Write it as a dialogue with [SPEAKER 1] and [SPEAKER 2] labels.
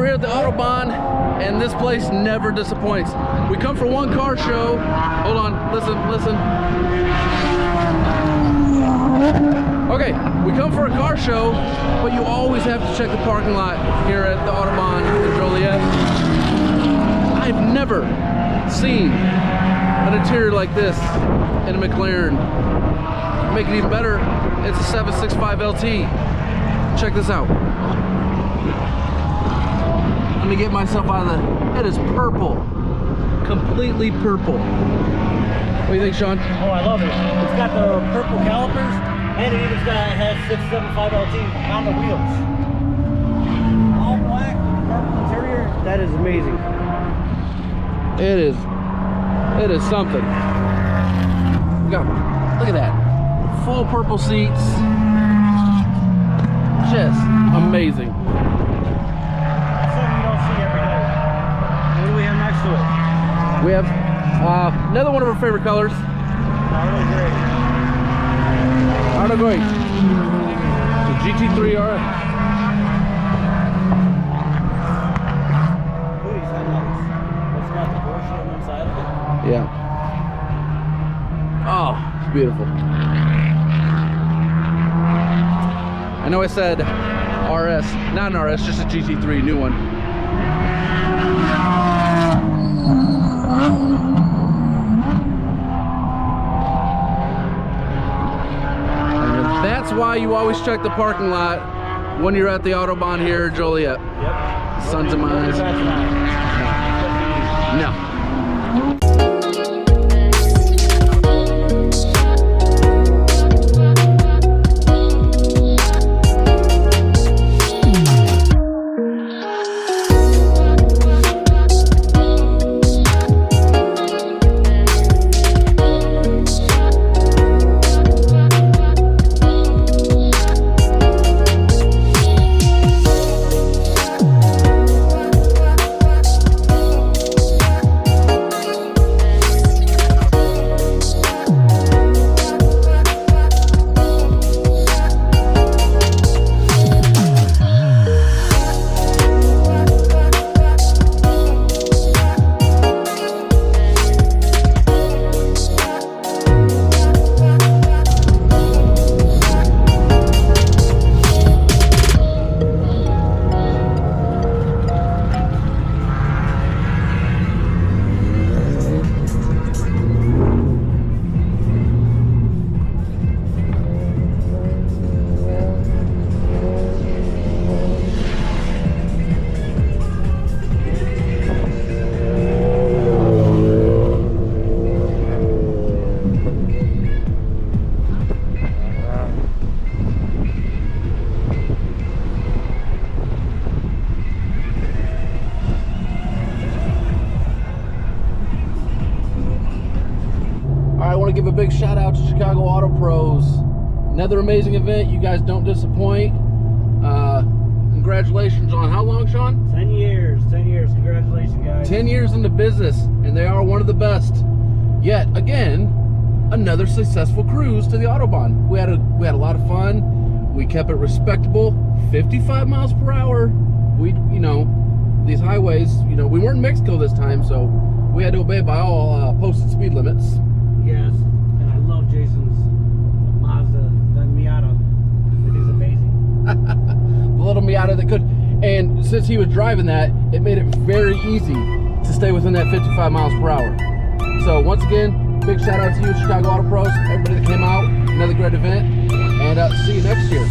[SPEAKER 1] here at the Autobahn, and this place never disappoints. We come for one car show. Hold on, listen. Okay, we come for a car show, but you always have to check the parking lot here at the Autobahn in Joliet. I've never seen an interior like this in a McLaren. Make it even better, it's a 765 LT. Check this out. Let me get myself out of the, it is purple. Completely purple. What do you think, Sean?
[SPEAKER 2] Oh, I love it. It's got the purple calipers, and it even has 675 LT on the wheels. All black, purple interior. That is amazing.
[SPEAKER 1] It is something. Look at that. Full purple seats. Just amazing.
[SPEAKER 2] That's something you don't see every day. What do we have next to it?
[SPEAKER 1] We have another one of our favorite colors.
[SPEAKER 2] Arno Gray.
[SPEAKER 1] Arno Gray. The GT3 RS.
[SPEAKER 2] Ooh, these headlights. It's got the Porsche on the inside of it.
[SPEAKER 1] Yeah. Oh, it's beautiful. I know I said RS, not an RS, just a GT3, new one. And that's why you always check the parking lot when you're at the Autobahn here in Joliet.
[SPEAKER 2] Yep.
[SPEAKER 1] Sons of mine. No. Give a big shout out to Chicago Auto Pros. Another amazing event. You guys don't disappoint. Congratulations on how long, Sean?
[SPEAKER 2] 10 years. 10 years. Congratulations, guys.
[SPEAKER 1] 10 years in the business, and they are one of the best. Yet again, another successful cruise to the Autobahn. We had a lot of fun. We kept it respectable. 55 miles per hour. We, these highways. We weren't in Mexico this time, so we had to obey by all posted speed limits.
[SPEAKER 2] Yes, and I love Jason's Mazda, the Miata. It is amazing.
[SPEAKER 1] The little Miata that could, and since he was driving that, it made it very easy to stay within that 55 miles per hour. So once again, big shout out to you, Chicago Auto Pros, everybody that came out, another great event, and see you next year.